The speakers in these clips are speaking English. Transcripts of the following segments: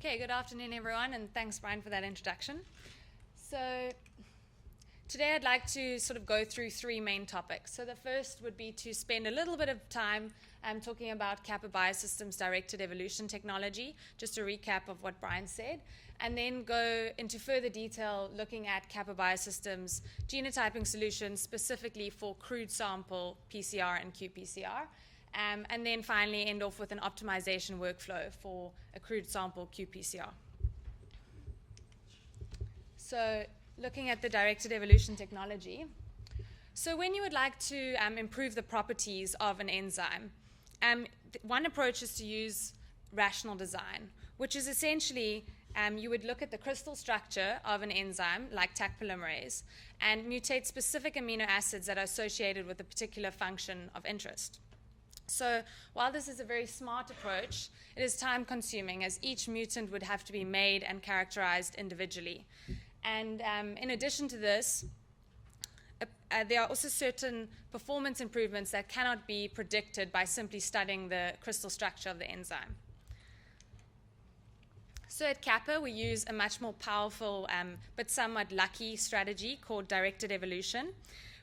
Okay, good afternoon, everyone, and thanks, Brian, for that introduction. So today I'd like to sort of go through three main topics. So the first would be to spend a little bit of time talking about Kapa Biosystems directed evolution technology, just a recap of what Brian said, and then go into further detail looking at Kapa Biosystems genotyping solutions specifically for crude sample PCR and qPCR. And then finally end off with an optimization workflow for a crude sample qPCR. So looking at the directed evolution technology. So when you would like to improve the properties of an enzyme, one approach is to use rational design, which is essentially you would look at the crystal structure of an enzyme like Taq polymerase and mutate specific amino acids that are associated with a particular function of interest. So while this is a very smart approach, it is time-consuming as each mutant would have to be made and characterized individually. And in addition to this, there are also certain performance improvements that cannot be predicted by simply studying the crystal structure of the enzyme. So at Kapa, we use a much more powerful but somewhat lucky strategy called directed evolution,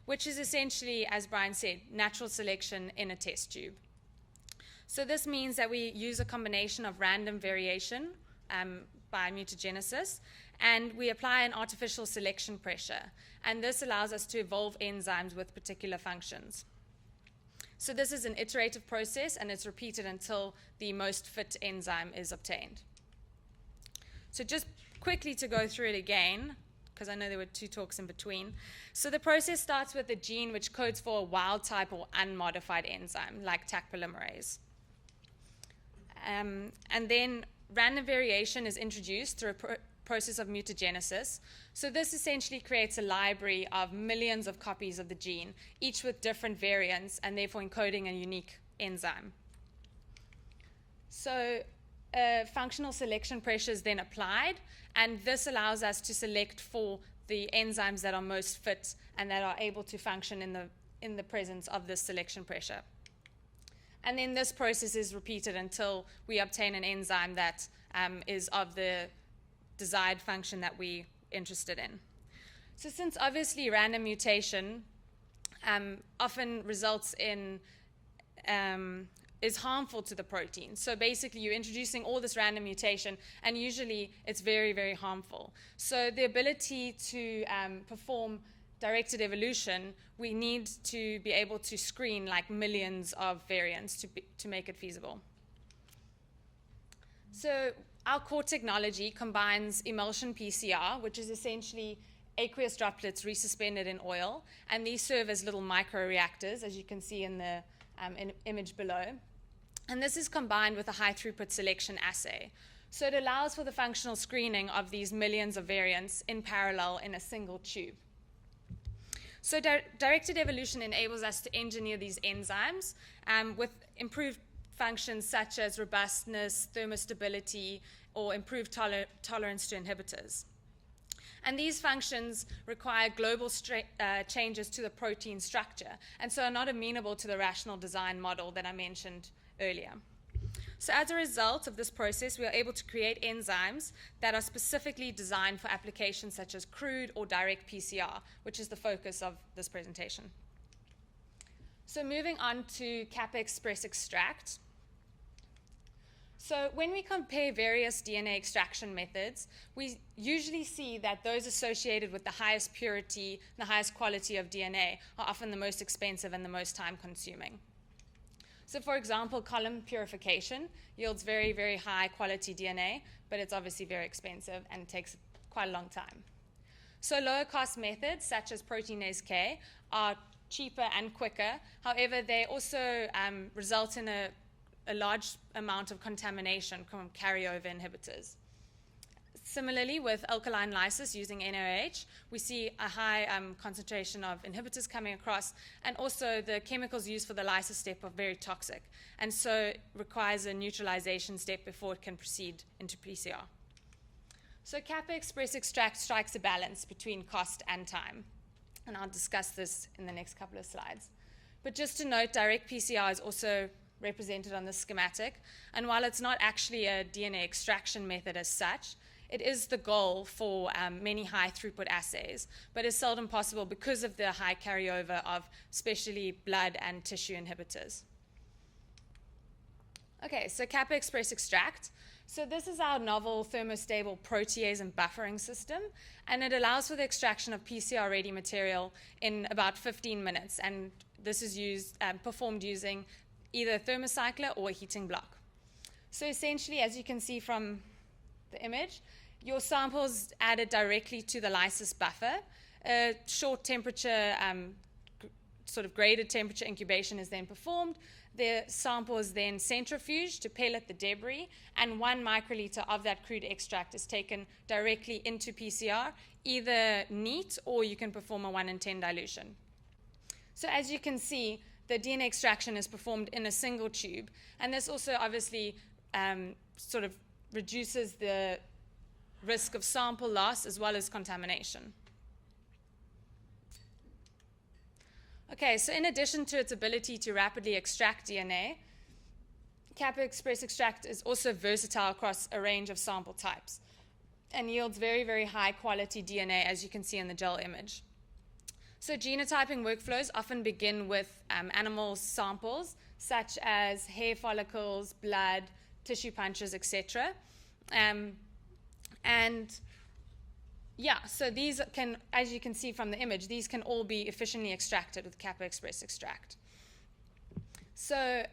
which is essentially, as Brian said, natural selection in a test tube. So this means that we use a combination of random variation by mutagenesis, and we apply an artificial selection pressure. And this allows us to evolve enzymes with particular functions. So this is an iterative process, and it's repeated until the most fit enzyme is obtained. So just quickly to go through it again, because I know there were two talks in between. So the process starts with a gene which codes for a wild type or unmodified enzyme, like Taq polymerase. And then random variation is introduced through a process of mutagenesis. So this essentially creates a library of millions of copies of the gene, each with different variants and therefore encoding a unique enzyme. So functional selection pressure is then applied, and this allows us to select for the enzymes that are most fit and that are able to function in the presence of this selection pressure. And then this process is repeated until we obtain an enzyme that is of the desired function that we're interested in. So since obviously random mutation often results in is harmful to the protein. So basically you're introducing all this random mutation, and usually it's very, very harmful. So the ability to perform directed evolution, we need to be able to screen like millions of variants to make it feasible. So our core technology combines emulsion PCR, which is essentially aqueous droplets resuspended in oil, and these serve as little microreactors, as you can see in the image below. And this is combined with a high throughput selection assay. So it allows for the functional screening of these millions of variants in parallel in a single tube. So directed evolution enables us to engineer these enzymes with improved functions such as robustness, thermostability, or improved tolerance to inhibitors. And these functions require global changes to the protein structure, and so are not amenable to the rational design model that I mentioned earlier. So as a result of this process, we are able to create enzymes that are specifically designed for applications such as crude or direct PCR, which is the focus of this presentation. So moving on to Kapa Express Extract. So when we compare various DNA extraction methods, we usually see that those associated with the highest purity, the highest quality of DNA are often the most expensive and the most time-consuming. So for example, column purification yields very, very high quality DNA, but it's obviously very expensive and takes quite a long time. So lower cost methods such as proteinase K are cheaper and quicker. However, they also result in a large amount of contamination from carryover inhibitors. Similarly, with alkaline lysis using NaOH, we see a high concentration of inhibitors coming across, and also the chemicals used for the lysis step are very toxic, and so it requires a neutralization step before it can proceed into PCR. So Kapa Express Extract strikes a balance between cost and time, and I'll discuss this in the next couple of slides. But just to note, direct PCR is also represented on the schematic. And while it's not actually a DNA extraction method as such, it is the goal for many high throughput assays, but is seldom possible because of the high carryover of especially blood and tissue inhibitors. Okay, so Kappa Express Extract. So this is our novel thermostable protease and buffering system, and it allows for the extraction of PCR-ready material in about 15 minutes, and this is performed using either a thermocycler or a heating block. So essentially, as you can see from the image, your samples added directly to the lysis buffer. A short temperature, sort of graded temperature incubation is then performed. The sample is then centrifuged to pellet the debris, and 1 microliter of that crude extract is taken directly into PCR, either neat or you can perform a 1 in 10 dilution. So as you can see, the DNA extraction is performed in a single tube, and this also obviously sort of reduces the risk of sample loss as well as contamination. Okay, so in addition to its ability to rapidly extract DNA, Kappa Express Extract is also versatile across a range of sample types and yields very, very high quality DNA, as you can see in the gel image. So genotyping workflows often begin with animal samples, such as hair follicles, blood, tissue punches, etc. So these can, as you can see from the image, these can all be efficiently extracted with Kappa Express Extract. So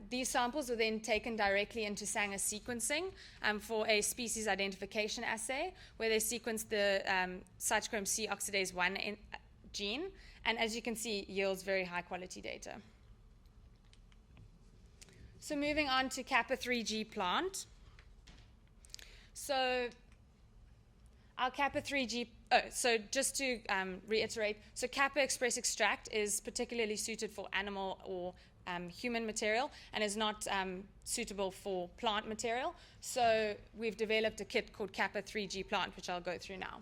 these samples are then taken directly into Sanger sequencing for a species identification assay, where they sequence the cytochrome C oxidase 1 gene, and as you can see, yields very high quality data. So moving on to KAPA3G Plant. So our KAPA3G, so just to reiterate, so Kappa Express Extract is particularly suited for animal or human material and is not suitable for plant material. So we've developed a kit called KAPA3G Plant, which I'll go through now.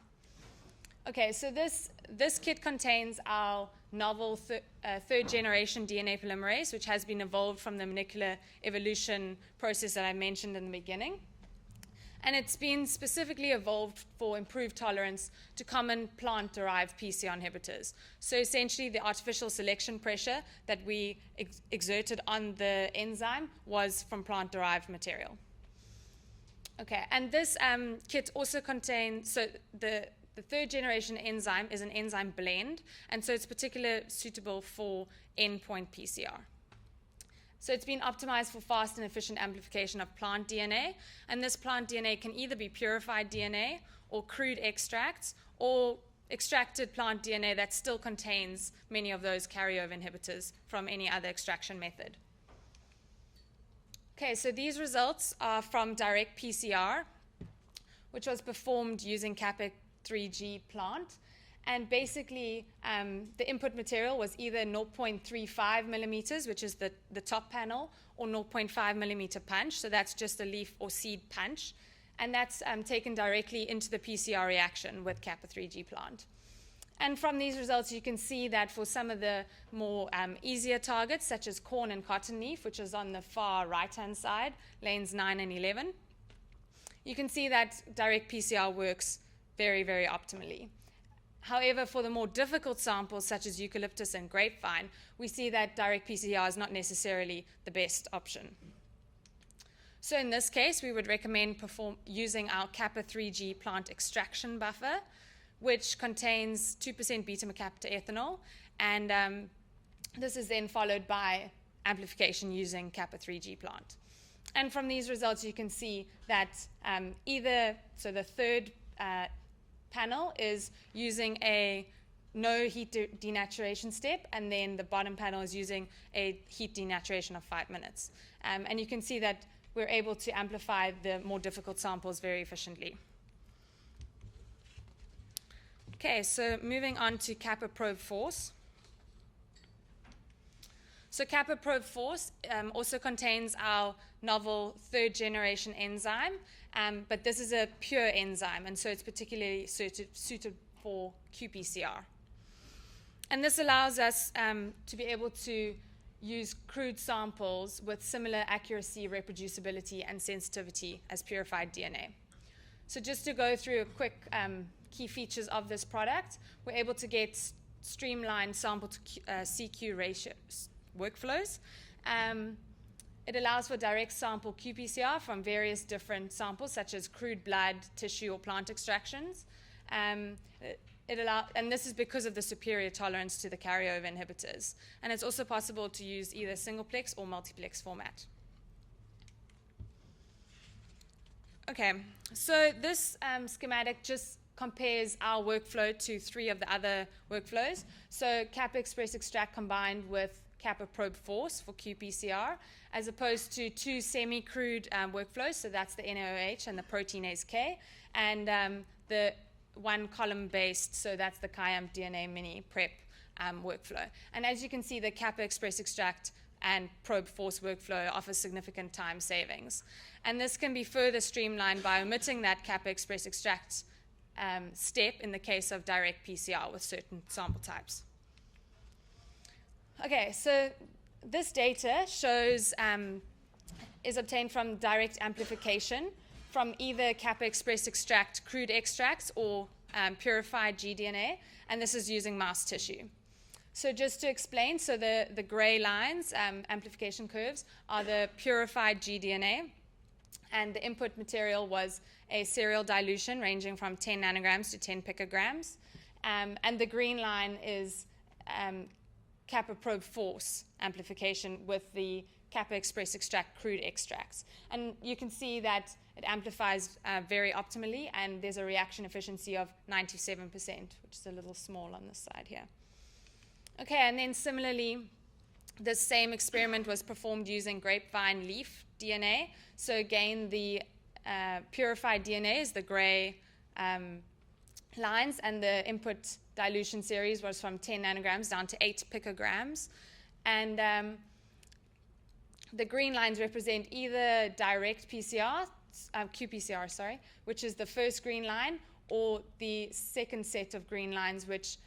Okay, so this kit contains our novel third generation DNA polymerase, which has been evolved from the molecular evolution process that I mentioned in the beginning. And it's been specifically evolved for improved tolerance to common plant-derived PCR inhibitors. So essentially, the artificial selection pressure that we exerted on the enzyme was from plant-derived material. Okay, and this kit also contains, so the third generation enzyme is an enzyme blend, and so it's particularly suitable for endpoint PCR. So it's been optimized for fast and efficient amplification of plant DNA, and this plant DNA can either be purified DNA or crude extracts or extracted plant DNA that still contains many of those carryover inhibitors from any other extraction method. Okay, so these results are from direct PCR, which was performed using KAPA3G Plant. And basically, the input material was either 0.35 millimeters, which is the top panel, or 0.5 millimeter punch. So that's just a leaf or seed punch. And that's taken directly into the PCR reaction with KAPA3G Plant. And from these results, you can see that for some of the more easier targets, such as corn and cotton leaf, which is on the far right-hand side, lanes 9 and 11, you can see that direct PCR works very, very optimally. However, for the more difficult samples, such as eucalyptus and grapevine, we see that direct PCR is not necessarily the best option. So in this case, we would recommend using our KAPA3G plant extraction buffer, which contains 2% beta-mercaptan, and this is then followed by amplification using KAPA3G Plant. And from these results, you can see that so the third panel is using a no heat denaturation step, and then the bottom panel is using a heat denaturation of 5 minutes. And you can see that we're able to amplify the more difficult samples very efficiently. Okay, so moving on to KAPA PROBE FORCE. So KAPA PROBE FORCE also contains our novel third generation enzyme, but this is a pure enzyme, and so it's particularly suited for qPCR. And this allows us to be able to use crude samples with similar accuracy, reproducibility, and sensitivity as purified DNA. So just to go through a quick key features of this product, we're able to get streamlined sample to CQ ratios workflows. It allows for direct sample qPCR from various different samples, such as crude blood, tissue, or plant extractions. And this is because of the superior tolerance to the carryover inhibitors. And it's also possible to use either singleplex or multiplex format. Okay, so this schematic just compares our workflow to 3 of the other workflows. So KAPA Express Extract combined with KAPA Probe Force for qPCR, as opposed to 2 semi-crude workflows, so that's the NaOH and the proteinase K, and the 1 column-based, so that's the QIAMP DNA mini prep workflow. And as you can see, the KAPA Express Extract and Probe Force workflow offers significant time savings. And this can be further streamlined by omitting that KAPA Express Extract step in the case of direct PCR with certain sample types. Okay, so this data shows is obtained from direct amplification from either KAPA Express Extract crude extracts or purified gDNA, and this is using mouse tissue. So just to explain, so the gray lines, amplification curves, are the purified gDNA, and the input material was a serial dilution ranging from 10 nanograms to 10 picograms, and the green line is KAPA Probe Force amplification with the KAPA Express Extract crude extracts. And you can see that it amplifies very optimally, and there's a reaction efficiency of 97%, which is a little small on this side here. Okay, and then similarly, the same experiment was performed using grapevine leaf DNA. So again, the purified DNA is the gray lines, and the input dilution series was from 10 nanograms down to 8 picograms. And the green lines represent either direct PCR, qPCR, which is the first green line, or the second set of green lines, which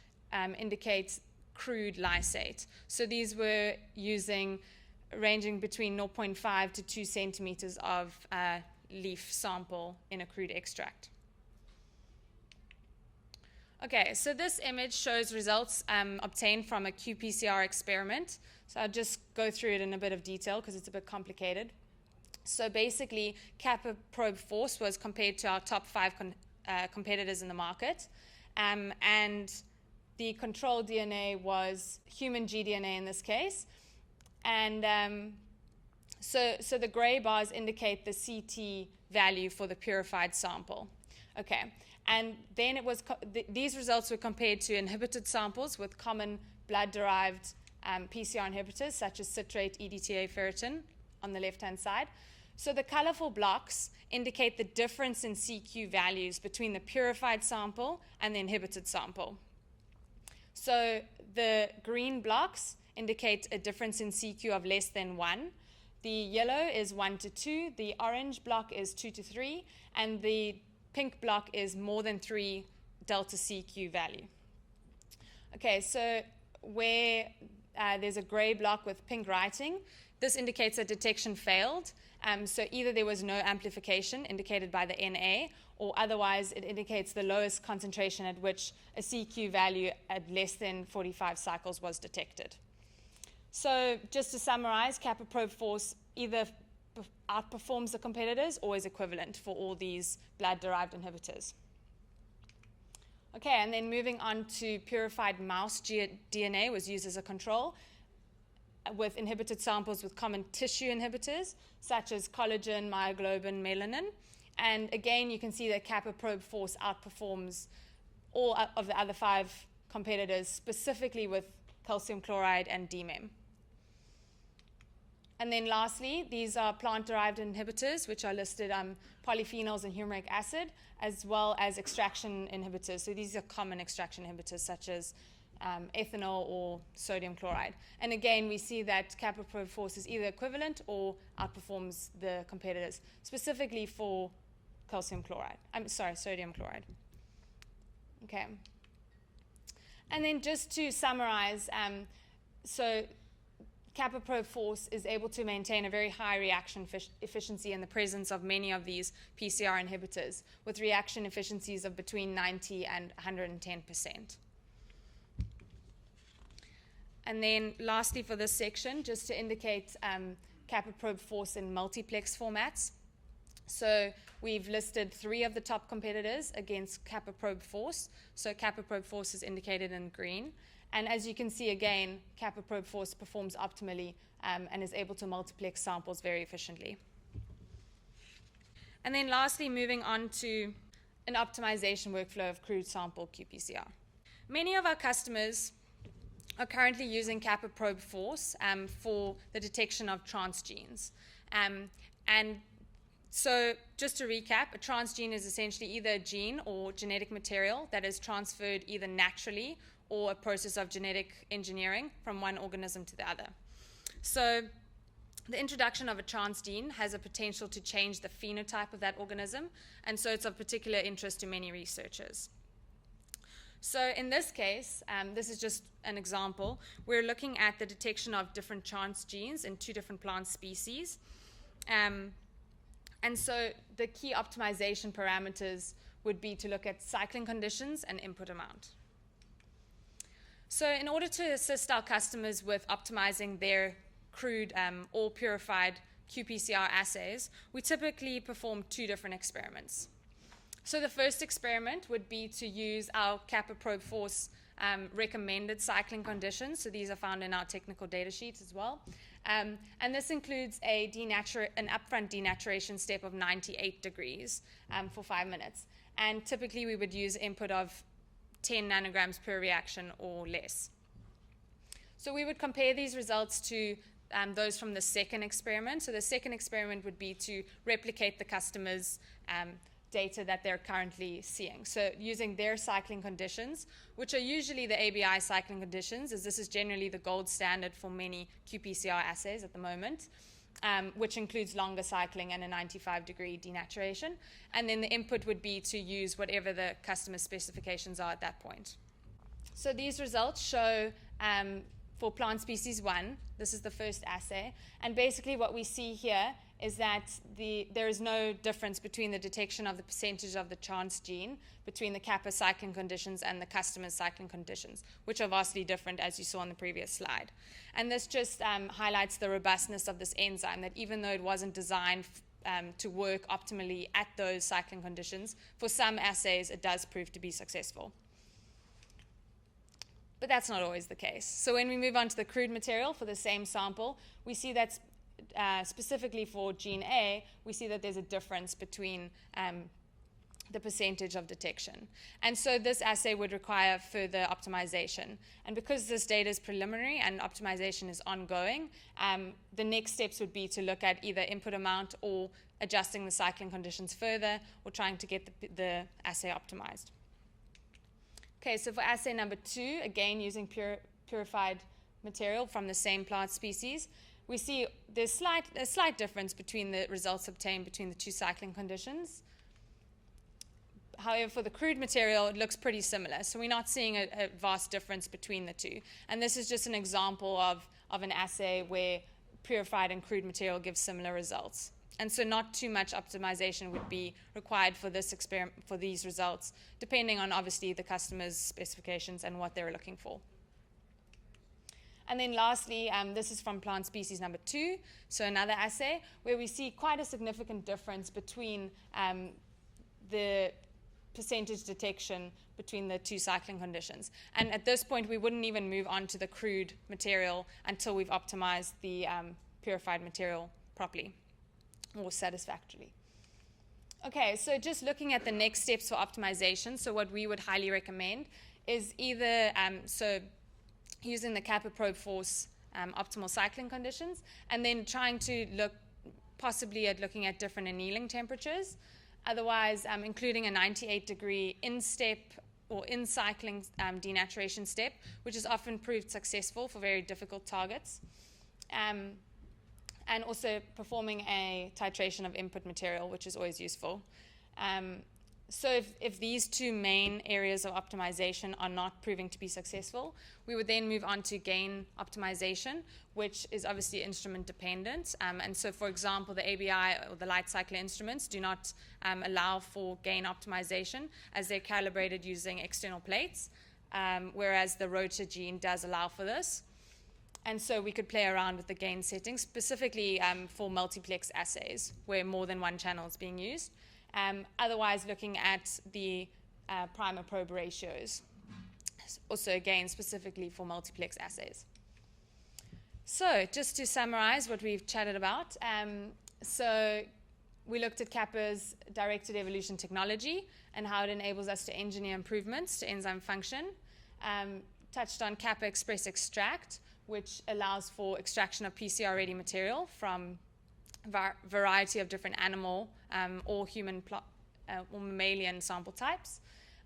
indicates crude lysate. So these were ranging between 0.5 to 2 centimeters of leaf sample in a crude extract. Okay, so this image shows results obtained from a qPCR experiment. So I'll just go through it in a bit of detail because it's a bit complicated. So basically, KAPA Probe Force was compared to our top 5 competitors in the market, and the control DNA was human gDNA in this case. And so the gray bars indicate the CT value for the purified sample. Okay, and then these results were compared to inhibited samples with common blood-derived PCR inhibitors, such as citrate, EDTA, ferritin, on the left-hand side. So the colorful blocks indicate the difference in CQ values between the purified sample and the inhibited sample. So the green blocks indicate a difference in CQ of less than 1. The yellow is 1 to 2, the orange block is 2 to 3, and the pink block is more than 3 delta CQ value. Okay, so where there's a gray block with pink writing, this indicates that detection failed. So either there was no amplification indicated by the NA, or otherwise it indicates the lowest concentration at which a CQ value at less than 45 cycles was detected. So just to summarize, KAPA Probe Force either outperforms the competitors or is equivalent for all these blood-derived inhibitors. Okay, and then moving on to purified mouse DNA was used as a control with inhibited samples with common tissue inhibitors, such as collagen, myoglobin, melanin. And again, you can see that KAPA Probe Force outperforms all of the other 5 competitors, specifically with calcium chloride and DMEM. And then lastly, these are plant-derived inhibitors, which are listed polyphenols and humeric acid, as well as extraction inhibitors. So these are common extraction inhibitors, such as ethanol or sodium chloride. And again, we see that KAPA Probe Force is either equivalent or outperforms the competitors, specifically for sodium chloride. Okay. And then just to summarize, so KAPA probe force is able to maintain a very high reaction efficiency in the presence of many of these PCR inhibitors, with reaction efficiencies of between 90 and 110%. And then lastly for this section, just to indicate KAPA probe force in multiplex formats. So we've listed 3 of the top competitors against KAPA probe force. So KAPA probe force is indicated in green. And as you can see again, KAPA probe force performs optimally and is able to multiplex samples very efficiently. And then lastly, moving on to an optimization workflow of crude sample qPCR. Many of our customers are currently using KAPA probe force for the detection of transgenes. And so just to recap, a transgene is essentially either a gene or genetic material that is transferred either naturally or a process of genetic engineering from one organism to the other. So the introduction of a transgene has a potential to change the phenotype of that organism, and so it's of particular interest to many researchers. So in this case, this is just an example, we're looking at the detection of different transgenes in 2 different plant species. And so the key optimization parameters would be to look at cycling conditions and input amount. So in order to assist our customers with optimizing their crude or purified qPCR assays, we typically perform 2 different experiments. So the first experiment would be to use our KAPA probe force recommended cycling conditions. So these are found in our technical data sheets as well. And this includes an upfront denaturation step of 98 degrees for 5 minutes. And typically we would use input of 10 nanograms per reaction or less. So we would compare these results to those from the second experiment. So the second experiment would be to replicate the customer's data that they're currently seeing. So using their cycling conditions, which are usually the ABI cycling conditions, as this is generally the gold standard for many qPCR assays at the moment, which includes longer cycling and a 95-degree denaturation. And then the input would be to use whatever the customer specifications are at that point. So these results show for plant species 1, this is the first assay, and basically what we see here is that there is no difference between the detection of the percentage of the transgene between the KAPA cycling conditions and the customer's cycling conditions, which are vastly different, as you saw on the previous slide. And this just highlights the robustness of this enzyme, that even though it wasn't designed to work optimally at those cycling conditions, for some assays it does prove to be successful. But that's not always the case. So when we move on to the crude material for the same sample, we see that specifically for gene A, we see that there's a difference between the percentage of detection. And so this assay would require further optimization. And because this data is preliminary and optimization is ongoing, the next steps would be to look at either input amount or adjusting the cycling conditions further or trying to get the assay optimized. Okay, so for assay number 2, again using purified material from the same plant species, we see there's a slight difference between the results obtained between the 2 cycling conditions. However, for the crude material, it looks pretty similar. So we're not seeing a vast difference between the 2. And this is just an example of an assay where purified and crude material gives similar results. And so not too much optimization would be required for this experiment, for these results, depending on obviously the customer's specifications and what they're looking for. And then lastly, this is from plant species number 2, so another assay, where we see quite a significant difference between the percentage detection between the 2 cycling conditions. And at this point, we wouldn't even move on to the crude material until we've optimized the purified material properly or satisfactorily. Okay, so just looking at the next steps for optimization, so what we would highly recommend is either using the KAPA probe force optimal cycling conditions, and then trying to look possibly at looking at different annealing temperatures. Otherwise, including a 98-degree in-step or in-cycling denaturation step, which is often proved successful for very difficult targets. And also performing a titration of input material, which is always useful. So if these two main areas of optimization are not proving to be successful, we would then move on to gain optimization, which is obviously instrument dependent. And so, for example, the ABI or the light cycler instruments do not allow for gain optimization as they're calibrated using external plates, whereas the rotor gene does allow for this. And so we could play around with the gain settings, specifically for multiplex assays, where more than one channel is being used. Otherwise, looking at the primer probe ratios, also again specifically for multiplex assays. So just to summarize what we've chatted about, so we looked at Kapa's directed evolution technology and how it enables us to engineer improvements to enzyme function. Touched on Kapa Express Extract, which allows for extraction of PCR-ready material from variety of different animal or human or mammalian sample types.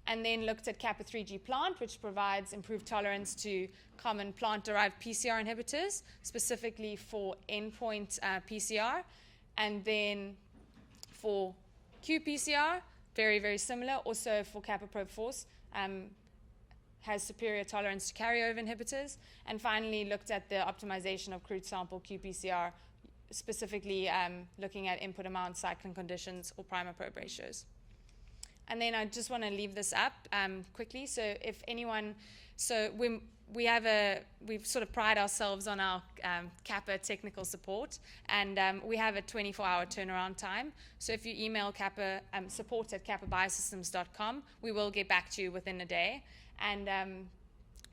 And then looked at KAPA3G Plant, which provides improved tolerance to common plant-derived PCR inhibitors, specifically for endpoint PCR. And then for qPCR, very, very similar. Also for KAPA PROBE FORCE, has superior tolerance to carryover inhibitors. And finally, looked at the optimization of crude sample qPCR, specifically looking at input amount, cycling conditions, or primer probe ratios. And then I just want to leave this up quickly. So if anyone, so we've sort of pride ourselves on our Kapa technical support, and we have a 24-hour turnaround time. So if you email Kapa support at kapabiosystems.com, we will get back to you within a day. And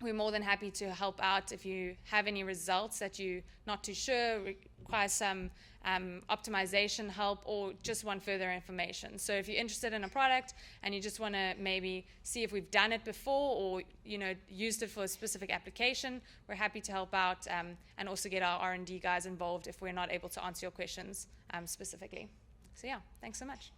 we're more than happy to help out if you have any results that you're not too sure, require some optimization help, or just want further information. So if you're interested in a product and you just want to maybe see if we've done it before or used it for a specific application, we're happy to help out and also get our R&D guys involved if we're not able to answer your questions specifically. So yeah, thanks so much.